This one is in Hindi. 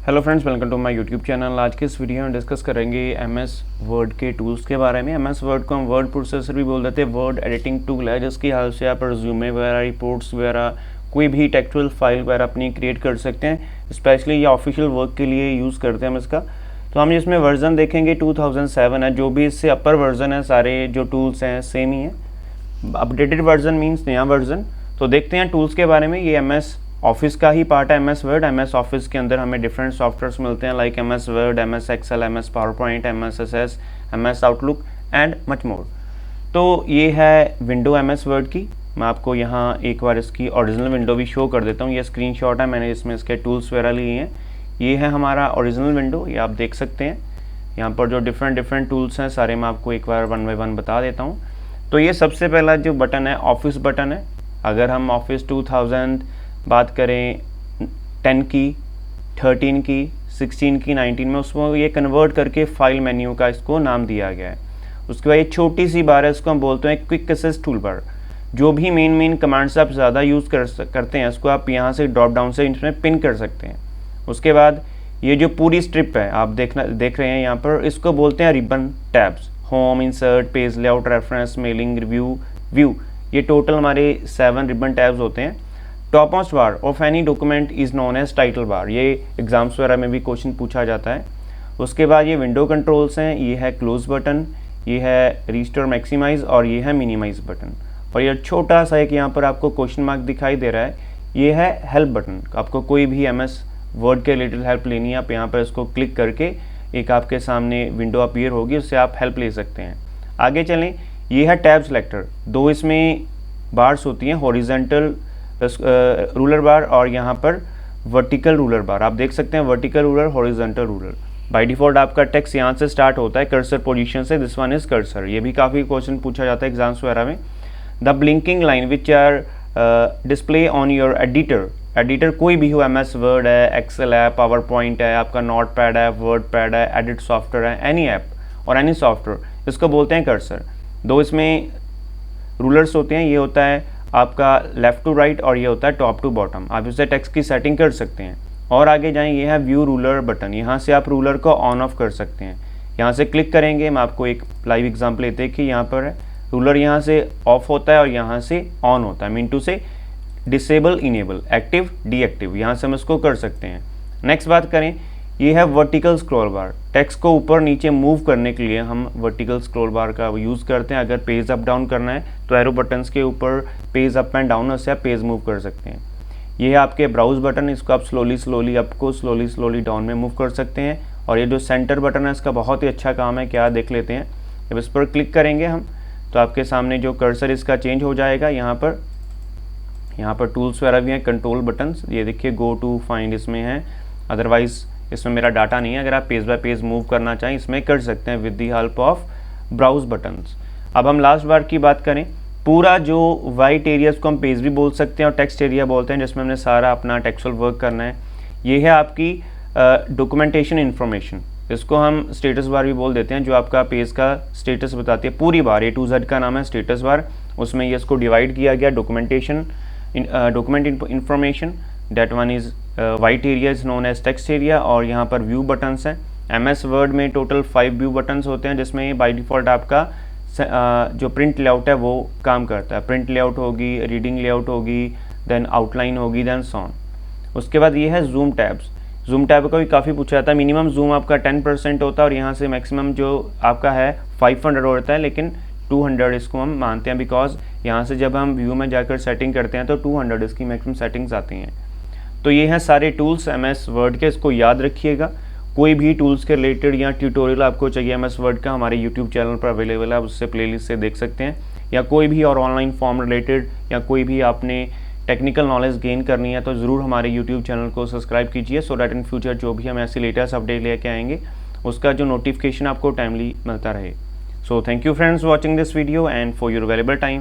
Hello friends, welcome to my YouTube channel. आज के इस वीडियो में डिस्कस करेंगे एमएस वर्ड के टूल्स के बारे में। एमएस वर्ड को हम वर्ड प्रोसेसर भी बोल देते हैं। वर्ड एडिटिंग टूल है जिसकी हेल्प से आप रिज्यूमे वगैरह, रिपोर्ट्स वगैरह, कोई भी टेक्सचुअल फाइल वगैरह अपनी क्रिएट कर सकते हैं। स्पेशली ये ऑफिशियल वर्क के लिए यूज़ करते हैं हम इसका। तो हम इसमें वर्जन देखेंगे 2007 है। जो भी इससे अपर वर्जन है, सारे जो टूल्स हैं सेम ही है। अपडेटेड वर्जन मीन्स नया वर्जन। तो देखते हैं टूल्स के बारे में। ये एमएस ऑफिस का ही पार्ट है एमएस वर्ड। एमएस ऑफिस के अंदर हमें डिफरेंट सॉफ्टवेयर्स मिलते हैं like MS Word, MS Excel, MS PowerPoint, MS SS, MS Outlook and much more. तो ये है विंडो एमएस वर्ड की। मैं आपको यहाँ एक बार इसकी ओरिजिनल विंडो भी शो कर देता हूँ। ये स्क्रीनशॉट है, मैंने इसमें इसके टूल्स वगैरह लिए हैं। ये है हमारा ओरिजिनल विंडो, ये आप देख सकते हैं। यहाँ पर जो डिफरेंट टूल्स हैं सारे मैं आपको एक बार वन बाय वन बता देता हूँ। तो ये सबसे पहला जो बटन है ऑफिस बटन है। अगर हम ऑफिस 2000 बात करें 10 की, 13 की, 16 की, 19 में, उसको ये कन्वर्ट करके फाइल मेन्यू का इसको नाम दिया गया है। उसके बाद ये छोटी सी बार है, इसको हम बोलते हैं क्विक एक्सेस टूल बार। जो भी मेन कमांड्स आप ज़्यादा यूज़ करते हैं उसको आप यहाँ से ड्रॉप डाउन से इसमें पिन कर सकते हैं। उसके बाद ये जो पूरी स्ट्रिप है आप देख रहे हैं यहाँ पर, इसको बोलते हैं ribbon tabs. Home, insert, page layout, reference, mailing, review, view, ये टोटल हमारे 7 रिबन टैब्स होते हैं। Top most bar of any document is known as title bar. ये एग्जाम्स वगैरह में भी क्वेश्चन पूछा जाता है। उसके बाद ये विंडो कंट्रोल्स हैं। ये है क्लोज बटन, ये है रिस्टोर मैक्सिमाइज और ये है मिनिमाइज बटन। और ये छोटा सा एक यहाँ पर आपको क्वेश्चन मार्क दिखाई दे रहा है, ये है हेल्प बटन। आपको कोई भी एमएस वर्ड के रिलेटेड हेल्प लेनी है, आप यहाँ पर इसको क्लिक करके एक आपके सामने विंडो अपीयर होगी, उससे आप हेल्प ले सकते हैं। आगे चलें, ये है टैब सेलेक्टर। दो इसमें बार्स होती हैं, हॉरिजेंटल रूलर बार और यहाँ पर वर्टिकल रूलर बार। आप देख सकते हैं vertical ruler, horizontal ruler. By default आपका टेक्स्ट यहाँ से स्टार्ट होता है कर्सर पोजीशन से। This one is cursor. ये भी काफ़ी क्वेश्चन पूछा जाता है एग्जाम्स वगैरह में। The blinking line which are display on your editor कोई भी हो, एमएस वर्ड है, एक्सेल है, पावर पॉइंट है, आपका नोट पैड है, वर्ड पैड है, एडिट सॉफ्टवेयर है, एनी ऐप और एनी सॉफ्टवेयर, इसको बोलते हैं कर्सर। दो इसमें रूलर्स होते हैं, ये होता है आपका लेफ़्ट टू राइट और ये होता है टॉप टू बॉटम। आप इससे टेक्स्ट की सेटिंग कर सकते हैं। और आगे जाएं, ये है व्यू रूलर बटन। यहाँ से आप रूलर को ऑन ऑफ कर सकते हैं। यहाँ से क्लिक करेंगे, मैं आपको एक लाइव एग्जांपल लेते हैं कि यहाँ पर है रूलर, यहाँ से ऑफ होता है और यहाँ से ऑन होता है। मीन टू से डिसेबल, इनेबल, एक्टिव, डीएक्टिव, यहाँ से हम इसको कर सकते हैं। नेक्स्ट बात करें, ये है वर्टिकल स्क्रॉल बार। टेक्स्ट को ऊपर नीचे मूव करने के लिए हम वर्टिकल स्क्रॉल बार का यूज़ करते हैं। अगर पेज अप डाउन करना है तो एरो बटन्स के ऊपर पेज अप एंड डाउन से आप पेज मूव कर सकते हैं। ये है आपके ब्राउज बटन, इसको आप स्लोली अप को स्लोली डाउन में मूव कर सकते हैं। और ये जो सेंटर बटन है इसका बहुत ही अच्छा काम है, क्या देख लेते हैं। जब इस पर क्लिक करेंगे हम तो आपके सामने जो कर्सर इसका चेंज हो जाएगा। यहाँ पर टूल्स वगैरह भी हैं, कंट्रोल बटन्स। ये देखिए गो टू, फाइंड इसमें है। अदरवाइज इसमें मेरा डाटा नहीं है। अगर आप पेज बाय पेज मूव करना चाहें इसमें कर सकते हैं with the help of browse buttons. अब हम लास्ट बार की बात करें, पूरा जो वाइट एरियाज को हम पेज भी बोल सकते हैं और टेक्स्ट एरिया बोलते हैं, जिसमें हमने सारा अपना टेक्सुअल वर्क करना है। ये है आपकी डॉक्यूमेंटेशन इन्फॉर्मेशन। इसको हम स्टेटस बार भी बोल देते हैं, जो आपका पेज का स्टेटस बताती है। पूरी बार A to Z का नाम है स्टेटस बार। उसमें ये इसको डिवाइड किया गया, document information, that one is white area is known as text area. और यहाँ पर व्यू बटन्स हैं। एमएस वर्ड में टोटल 5 व्यू बटन्स होते हैं, जिसमें बाय डिफ़ॉल्ट आपका जो प्रिंट लेआउट है वो काम करता है। प्रिंट लेआउट होगी, रीडिंग लेआउट होगी, देन आउटलाइन होगी, देन सॉन। उसके बाद ये है जूम टैब्स। जूम टैब का भी काफ़ी पूछा जाता है। मिनिमम जूम आपका 10% होता है और यहाँ से मैक्सिमम जो आपका है 500 होता है, लेकिन 200 इसको हम मानते हैं, बिकॉज यहाँ से जब हम व्यू में जाकर सेटिंग करते हैं तो 200 इसकी मैक्सिमम सेटिंग्स आती हैं। तो ये हैं सारे टूल्स एमएस वर्ड के, इसको याद रखिएगा। कोई भी टूल्स के रिलेटेड या ट्यूटोरियल आपको चाहिए एमएस वर्ड का, हमारे यूट्यूब चैनल पर अवेलेबल है, आप उससे प्लेलिस्ट से देख सकते हैं। या कोई भी और ऑनलाइन फॉर्म रिलेटेड या कोई भी आपने टेक्निकल नॉलेज गेन करनी है तो ज़रूर हमारे यूट्यूब चैनल को सब्सक्राइब कीजिए, सो डैट इन फ्यूचर जो भी हम ऐसी लेटेस्ट अपडेट लेके आएंगे उसका जो नोटिफिकेशन आपको टाइमली मिलता रहे। So thank you friends watching this video and for your valuable time.